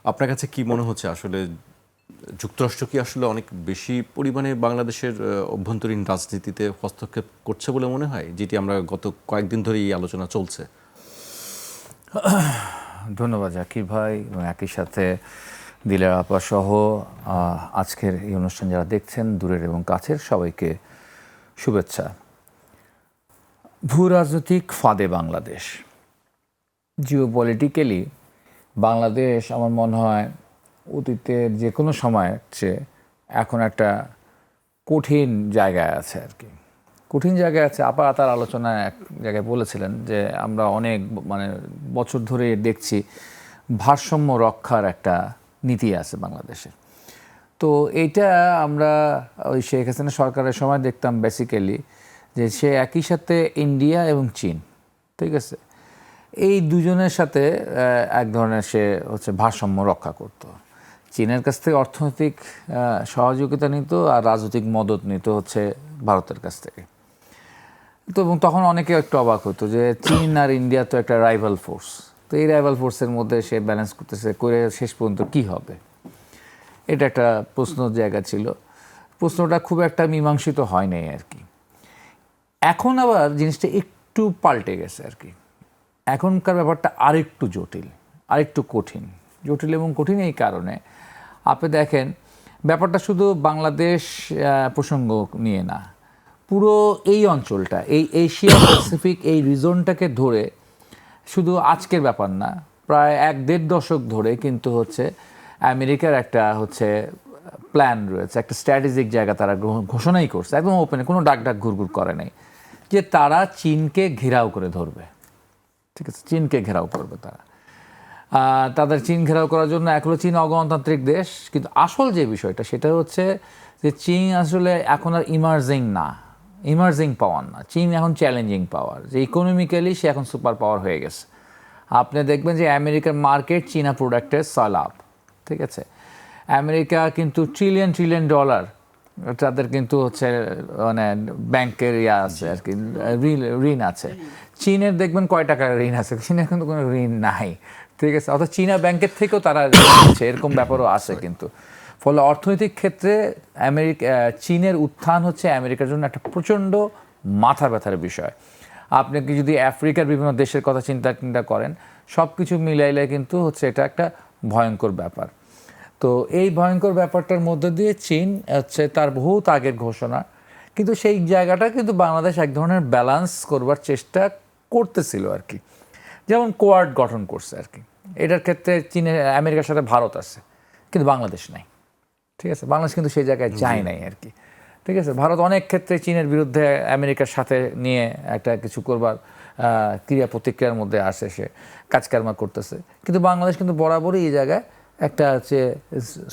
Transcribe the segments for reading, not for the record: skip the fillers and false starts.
আপনার কাছে কি মনে হচ্ছে আসলে যুক্তরাষ্ট্র কি আসলে অনেক বেশি পরিমাণে বাংলাদেশের অভ্যন্তরীণ রাজনীতিতে হস্তক্ষেপ করছে বলে মনে হয়, যেটি আমরা গত কয়েকদিন ধরে এই আলোচনা চলছে? ধন্যবাদ জাকির ভাই, এবং একই সাথে দিলের আপা সহ আজকের এই অনুষ্ঠান যারা দেখছেন দূরের এবং কাছের সবাইকে শুভেচ্ছা। ভূ রাজনৈতিক ফাঁদে বাংলাদেশ, জিওপলিটিক্যালি বাংলাদেশ আমার মনে হয় অতীতের যে কোনো সময়ের চেয়ে এখন একটা কঠিন জায়গায় আছে আর কি। কঠিন জায়গায় আছে। আপা তার আলোচনায় এক জায়গায় বলেছিলেন যে আমরা অনেক বছর ধরে দেখছি ভারসাম্য রক্ষার একটা নীতি আছে বাংলাদেশের। তো এইটা আমরা ওই শেখ হাসিনা সরকারের সময় দেখতাম বেসিক্যালি যে সে একই সাথে ইন্ডিয়া এবং চীন, ঠিক আছে, এই দুজনের সাথে এক ধরনের সে ভারসাম্য রক্ষা করতো। চীনের কাছ থেকে অর্থনৈতিক সহযোগিতা নিত আর রাজনৈতিক মদত নিত ভারতের কাছ থেকে। তো এবং তখন অনেকে একটু অবাক হতো যে চীন আর ইন্ডিয়া তো একটা রাইভাল ফোর্স, তো এই রাইভাল ফোর্সের মধ্যে সে ব্যালেন্স করতেছে, করে শেষ পর্যন্ত কী হবে, এটা একটা প্রশ্নের জায়গা ছিল। প্রশ্নটা খুব একটা মীমাংসিত হয় নাই আর কি। এখন আবার জিনিসটা একটু পাল্টে গেছে আর কি। এখনকার ব্যাপারটা আরেকটু জটিল, আরেকটু কঠিন। জটিল এবং কঠিন এই কারণে, আপনি দেখেন ব্যাপারটা শুধু বাংলাদেশ প্রসঙ্গ নিয়ে না, পুরো এই অঞ্চলটা, এই এশিয়া প্যাসিফিক এই রিজনটাকে ধরে শুধু আজকের ব্যাপার না, প্রায় 1-1.5 দশক ধরে কিন্তু আমেরিকার একটা প্ল্যান রয়েছে, একটা স্ট্র্যাটেজিক জায়গা তারা ঘোষণাই করছে, একদম ওপেনে, কোনো ডাক ঘুরঘুর করে নাই, যে তারা চীনকে ঘেরাও করে ধরবে। ঠিক আছে, চীনকে ঘেরাও করবে তারা। তাদের চীন ঘেরাও করার জন্য এক হলো চীন অগণতান্ত্রিক দেশ, কিন্তু আসল যে বিষয়টা সেটা হচ্ছে যে চীন আসলে এখন আর ইমার্জিং পাওয়ার না, চীন এখন চ্যালেঞ্জিং পাওয়ার, যে ইকোনমিক্যালি সে এখন সুপার পাওয়ার হয়ে গেছে। আপনি দেখবেন যে আমেরিকার মার্কেট চীনা প্রোডাক্টের সালাপ, ঠিক আছে, আমেরিকা কিন্তু ট্রিলিয়ন ডলার তাদের কিন্তু ব্যাংকের আছে আর কি, ঋণ আছে। চীনের দেখবেন কয় টাকার ঋণ আছে, চীনের কিন্তু কোনো ঋণ নাই, ঠিক আছে, অর্থাৎ চীনা ব্যাংকের থেকেও তারা দিচ্ছে, এরকম ব্যাপারও আছে কিন্তু। ফলে অর্থনৈতিক ক্ষেত্রে চীনের উত্থান আমেরিকার জন্য একটা প্রচণ্ড মাথা ব্যথার বিষয়। আপনি কি যদি আফ্রিকার বিভিন্ন দেশের কথা চিন্তা করেন, সব কিছু মিলাইলে কিন্তু এটা একটা ভয়ঙ্কর ব্যাপার। তো এই ভয়ঙ্কর ব্যাপারটার মধ্যে দিয়ে চীন তার বহুত আগের ঘোষণা, কিন্তু সেই জায়গাটা কিন্তু বাংলাদেশ এক ধরনের ব্যালেন্স করবার চেষ্টা করতেছিল আর কি। যেমন কোয়াড গঠন করছে আর কি, এটার ক্ষেত্রে চীনের আমেরিকার সাথে ভারত আছে, কিন্তু বাংলাদেশ নাই, ঠিক আছে, বাংলাদেশ কিন্তু সেই জায়গায় যায় নাই আর কি, ঠিক আছে। ভারত অনেক ক্ষেত্রে চীনের বিরুদ্ধে আমেরিকার সাথে নিয়ে একটা কিছু করবার ক্রিয়া প্রতিক্রিয়ার মধ্যে আসে, সে কাজকর্মা করতেছে, কিন্তু বাংলাদেশ কিন্তু বরাবরই এই জায়গায় একটা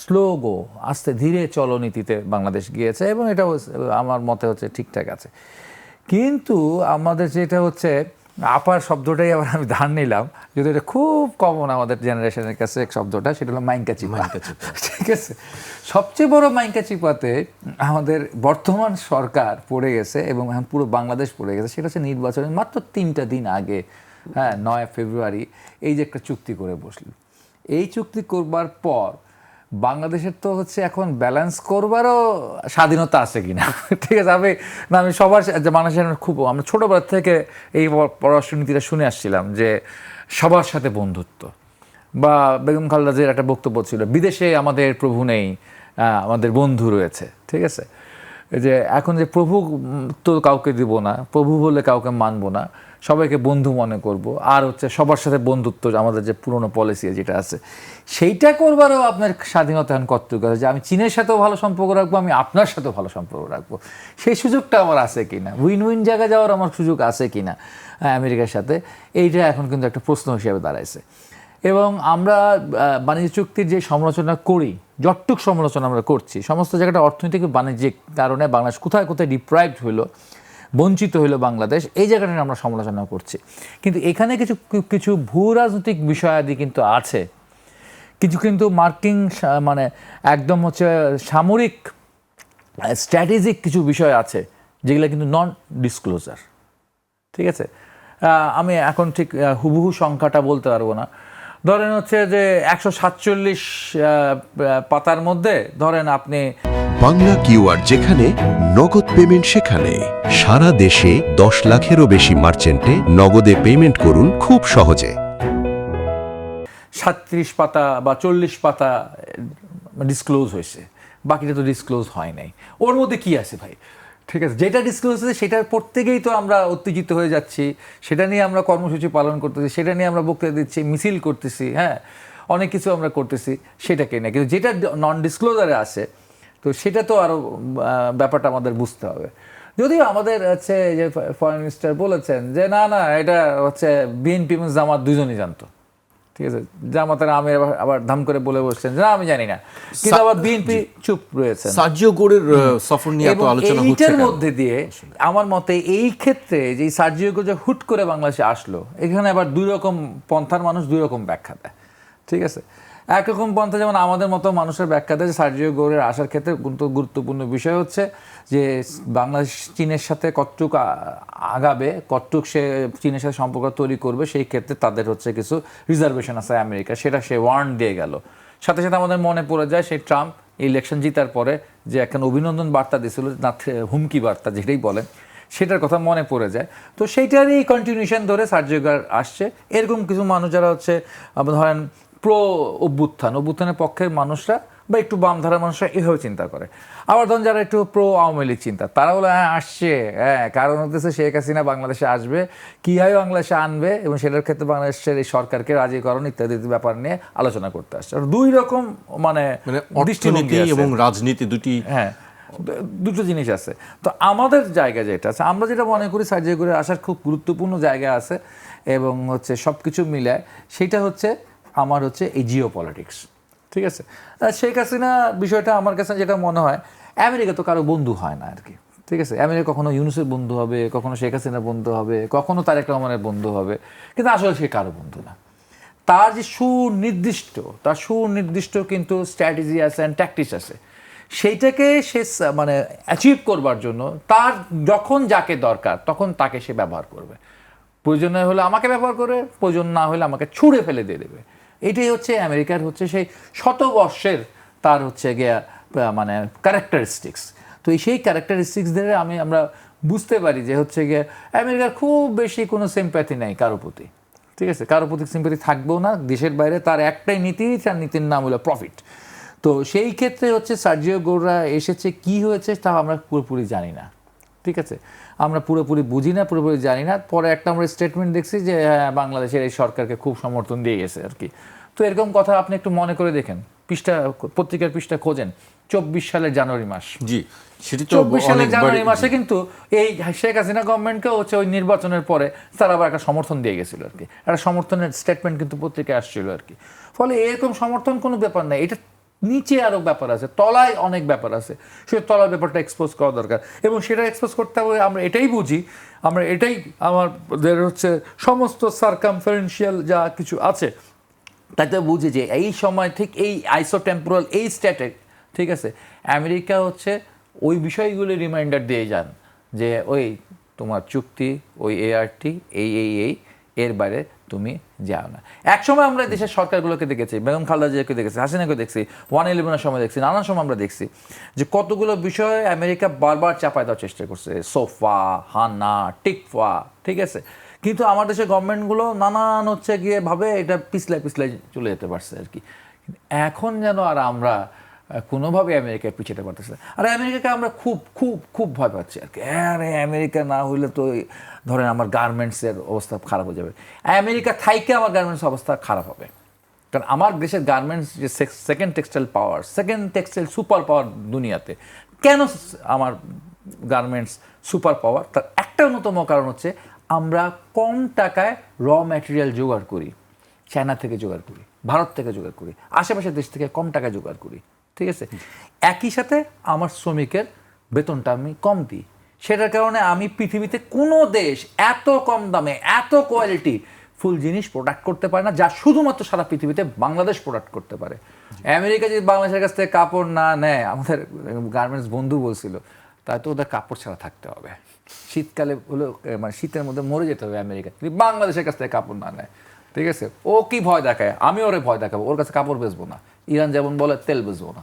স্লো গো, আস্তে ধীরে চলনীতিতে বাংলাদেশ গিয়েছে, এবং এটা আমার মতে ঠিকঠাক আছে। কিন্তু আমাদের যেটা আপার শব্দটাই আবার আমি ধার নিলাম, যদি এটা খুব কমন আমাদের জেনারেশনের কাছে শব্দটা, সেটা হলো মাইনকা চিপা, ঠিক আছে। সবচেয়ে বড় মাইনকা চিপাতে আমাদের বর্তমান সরকার পড়ে গেছে, এবং এখন পুরো বাংলাদেশ পড়ে গেছে, সেটা হচ্ছে নির্বাচনের মাত্র 3টা দিন আগে, 9 ফেব্রুয়ারি এই যে একটা চুক্তি করে বসল। এই চুক্তি করবার পর বাংলাদেশের তো এখন ব্যালেন্স করবারও স্বাধীনতা আছে কিনা, ঠিক আছে। আমি সবার বাংলাদেশের আমরা ছোটোবেলা থেকে এই পররাষ্ট্রনীতিটা শুনে আসছিলাম যে সবার সাথে বন্ধুত্ব, বা বেগম খালেদা জিয়ার একটা বক্তব্য ছিল, বিদেশে আমাদের প্রভু নেই, আমাদের বন্ধু রয়েছে, ঠিক আছে। যে এখন যে প্রভু তো কাউকে দিব না, প্রভু বলে কাউকে মানবো না, সবাইকে বন্ধু মনে করব, আর সবার সাথে বন্ধুত্ব, আমাদের যে পুরনো পলিসি যেটা আছে সেইটা করবারও আপনার স্বাধীনতা এখন কতটুকু আছে, যে আমি চীনের সাথেও ভালো সম্পর্ক রাখবো, আমি আপনার সাথেও ভালো সম্পর্ক রাখবো, সেই সুযোগটা আমার আছে কিনা, উইন উইন জায়গায় যাওয়ার আমার সুযোগ আছে কিনা আমেরিকার সাথে, এইটা এখন কিন্তু একটা প্রশ্ন হিসেবে দাঁড়াইছে। এবং আমরা বাণিজ্য চুক্তির যে সমালোচনা করি, যতটুক সমালোচনা আমরা করছি, সমস্ত জায়গাটা অর্থনৈতিক বাণিজ্যিক কারণে বাংলাদেশ কোথায় কোথায় ডিপ্রাইভড হইলো, বঞ্চিত হইল বাংলাদেশ, এই জায়গাটা আমরা সমালোচনা করছি। কিন্তু এখানে কিছু ভূ রাজনৈতিক বিষয়াদি কিন্তু আছে, কিছু কিন্তু মার্কিং একদম সামরিক স্ট্র্যাটেজিক কিছু বিষয় আছে, যেগুলো কিন্তু নন ডিসক্লোজার, ঠিক আছে। আমি এখন ঠিক হুবহু সংখ্যাটা বলতে পারবো না, ধরেন হচ্ছে যে 147 পাতার মধ্যে ধরেন আপনি বাংলা কিউআর যেখানে নগদ পেমেন্ট সেখানে সারা দেশে 10 লাখেরও বেশি মার্চেন্টে নগদে পেমেন্ট করুন খুব সহজে। 37 পাতা বা 40 পাতা ডিসক্লোজ হয়েছে, বাকিটা তো ডিসক্লোজ হয় নাই। ওর মধ্যে কি আছে ভাই? ঠিক আছে, যেটা ডিসক্লোজ হয়েছে সেটা প্রত্যেকেই তো আমরা উত্তেজিত হয়ে যাচ্ছি, সেটা নিয়ে আমরা কর্মসূচি পালন করতেছি, সেটা নিয়ে আমরা বক্তৃতা দিচ্ছি, মিছিল করতেছি, হ্যাঁ অনেক কিছু আমরা করতেছি, সেটাকে না। কিন্তু যেটা নন ডিসক্লোজারে আছে তো সেটা তো আরও ব্যাপারটা আমাদের বুঝতে হবে। যদিও আমাদের হচ্ছে যে ফরেন মিনিস্টার বলেছেন যে না না এটা হচ্ছে বিএনপি এবং জামাত দুজনই জানতো, ঠিক আছে। জামাতের আমি আবার ধাম করে বলে বসছেন যে না আমি জানি না, কিন্তু আবার বিএনপি চুপ রয়েছে। সার্জিও গোরের সফর নিয়ে এত আলোচনা হচ্ছে এইটার কেন? মধ্যে দিয়ে আমার মতে এই ক্ষেত্রে যে সার্জিও গো যে হুট করে বাংলাদেশে আসলো, এখানে আবার দুই রকম পন্থার মানুষ দুই রকম ব্যাখ্যা দেয়, ঠিক আছে। একরকম পন্থা যেমন আমাদের মতো মানুষের ব্যাখ্যা দেয় যে সার্জিও গোরের আসার ক্ষেত্রে গুরুত্বপূর্ণ বিষয় হচ্ছে যে বাংলাদেশ চীনের সাথে কতটুক আগাবে, কতটুক সে চীনের সাথে সম্পর্ক তৈরি করবে, সেই ক্ষেত্রে তাদের হচ্ছে কিছু রিজার্ভেশন আছে আমেরিকা, সেটা সে ওয়ার্ন দিয়ে গেল। সাথে সাথে আমাদের মনে পড়ে যায় সেই ট্রাম্প ইলেকশন জিতার পরে যে এখন অভিনন্দন বার্তা দিয়েছিল, না হুমকি বার্তা যেটাই বলেন, সেটার কথা মনে পড়ে যায়। তো সেইটারই কন্টিনিউশন ধরে সার্জিও গোর আসছে। এরকম কিছু মানুষ যারা হচ্ছে ধরেন প্রো অভ্যুত্থানের পক্ষের মানুষরা বা একটু বামধারার মানুষরা এভাবে চিন্তা করে। আবার ধরুন যারা একটু প্রো আওয়ামী লীগ চিন্তা, তারা বলে হ্যাঁ আসছে, হ্যাঁ কারণ হচ্ছে শেখ হাসিনা বাংলাদেশে আসবে, কীভাবে বাংলাদেশে আনবে এবং সেটার ক্ষেত্রে বাংলাদেশের এই সরকারকে রাজিকরণ ইত্যাদি ব্যাপার নিয়ে আলোচনা করতে আসছে। আর দুই রকম মানে অর্থনীতি এবং রাজনীতি দুটি, হ্যাঁ দুটো জিনিস আছে। তো আমাদের জায়গা যেটা আছে, আমরা যেটা মনে করি সার্জিও গোরের আসার খুব গুরুত্বপূর্ণ জায়গা আছে এবং হচ্ছে সব কিছু মিলায়, সেটা হচ্ছে আমার হচ্ছে এই জিও পলিটিক্স, ঠিক আছে। শেখ হাসিনা বিষয়টা আমার কাছে যেটা মনে হয়, আমেরিকা তো কারো বন্ধু হয় না আর কি, ঠিক আছে। আমেরিকা কখনো ইউনূসের বন্ধু হবে, কখনো শেখ হাসিনার বন্ধু হবে, কখনো তারেক রহমানের বন্ধু হবে, কিন্তু আসলে সে কারো বন্ধু না। তার যে সুনির্দিষ্ট কিন্তু স্ট্র্যাটেজি আছে অ্যান্ড ট্যাকটিক্স আছে, সেইটাকে সে মানে অ্যাচিভ করবার জন্য তার যখন যাকে দরকার তখন তাকে সে ব্যবহার করবে। প্রয়োজন হলে আমাকে ব্যবহার করে, প্রয়োজন না হলে আমাকে ছুঁড়ে ফেলে দিয়ে দেবে। এটাই হচ্ছে আমেরিকার হচ্ছে সেই শতবর্ষের তার হচ্ছে গিয়া মানে ক্যারেক্টারিস্টিক্স। তো সেই ক্যারেক্টারিস্টিক্স ধরে আমরা বুঝতে পারি যে হচ্ছে গিয়ে আমেরিকার খুব বেশি কোনো সিম্প্যাথি নাই কারো প্রতি, ঠিক আছে। কারো প্রতি সিম্প্যাথি থাকবেও না। দেশের বাইরে তার একটাই নীতি, তার নীতির নাম হলো প্রফিট। তো সেই ক্ষেত্রে হচ্ছে সার্জিও গোররা এসেছে, কি হয়েছে তা আমরা পুরোপুরি জানি না, ঠিক আছে। আমরা পুরোপুরি বুঝি না, পুরোপুরি জানি না। পরে একটা আমরা স্টেটমেন্ট দেখছি যে বাংলাদেশের এই সরকারকে খুব সমর্থন দিয়ে গেছে আর কি। তো এরকম কথা আপনি একটু মনে করে দেখেন, পত্রিকার পৃষ্ঠা খোঁজেন, 24 সালের জানুয়ারি মাস, জি সেটি তো 24 সালের অনেকবার, জানুয়ারি মাসে কিন্তু এই শেখ হাসিনা গভর্নমেন্টকে হচ্ছে ওই নির্বাচনের পরে তারা আবার একটা সমর্থন দিয়ে গেছিল আর কি। একটা সমর্থনের স্টেটমেন্ট কিন্তু পত্রিকায় আসছিল আর কি। ফলে এরকম সমর্থন কোনো ব্যাপার নাই, এটা নিচে আরও ব্যাপার আছে, তলায় অনেক ব্যাপার আছে। সে তলার ব্যাপারটা এক্সপোজ করা দরকার এবং সেটা এক্সপোজ করতে হবে। আমরা এটাই বুঝি, আমরা এটাই আমাদের হচ্ছে সমস্ত সার্কামফারেন্সিয়াল যা কিছু আছে তাতে বুঝি যে এই সময় ঠিক এই আইসোটেম্পোরাল এই স্ট্যাটে, ঠিক আছে, আমেরিকা হচ্ছে ওই বিষয়গুলি রিমাইন্ডার দিয়ে যান যে ওই তোমার চুক্তি, ওই ART এই এর বাইরে তুমি যাও না। একসময় আমরা দেশের সরকারগুলোকে দেখেছি, বেগম খালেদা জিয়াকে দেখেছি, হাসিনাকে দেখছি, 111-এর সময় দেখছি, নানান সময় আমরা দেখছি যে কতগুলো বিষয়ে আমেরিকা বারবার চাপায় দেওয়ার চেষ্টা করছে, সোফা, হানা, টিকফা, ঠিক আছে। কিন্তু আমার দেশের গভর্নমেন্টগুলো নানান হচ্ছে গিয়ে ভাবে এটা পিছলাই চলে যেতে পারছে আর কি। এখন যেন আর আমরা কোনোভাবে আমেরিকায় পিছাতে পারতেছে না। আর আমেরিকাকে আমরা খুব খুব খুব ভয় পাচ্ছি আর কি। আরে আমেরিকা না হইলে তো ধরেন আমার গার্মেন্টসের অবস্থা খারাপ হয়ে যাবে, আমেরিকা থাইকে আমার গার্মেন্টস অবস্থা খারাপ হবে। কারণ আমার দেশের গার্মেন্টস যে সেকেন্ড টেক্সটাইল সুপার পাওয়ার দুনিয়াতে, কেন আমার গার্মেন্টস সুপার পাওয়ার, তার একটা অন্যতম কারণ হচ্ছে আমরা কম টাকায় র ম্যাটেরিয়াল জোগাড় করি, চায়না থেকে জোগাড় করি, ভারত থেকে জোগাড় করি, আশেপাশের দেশ থেকে কম টাকায় জোগাড় করি, ঠিক আছে। একই সাথে আমার শ্রমিকের বেতনটা আমি কম দিই। সেটার কারণে আমি পৃথিবীতে কোনো দেশ এত কম দামে এত কোয়ালিটি ফুল জিনিস প্রোডাক্ট করতে পারে না, যা শুধুমাত্র সারা পৃথিবীতে বাংলাদেশ প্রোডাক্ট করতে পারে। আমেরিকা যদি বাংলাদেশের কাছ থেকে কাপড় না নেয়, আমাদের গার্মেন্টস বন্ধু বলছিল, তাই তো ওদের কাপড় ছাড়া থাকতে হবে, শীতকালে হলো মানে শীতের মধ্যে মরে যেতে হবে আমেরিকা যদি বাংলাদেশের কাছ থেকে কাপড় না নেয়। ঠিক আছে, ও কি ভয় দেখায়, আমি ওরে ভয় দেখাবো, ওর কাছে কাপড় বেচবো না, ইরান যেমন বলে তেল বেচবো না।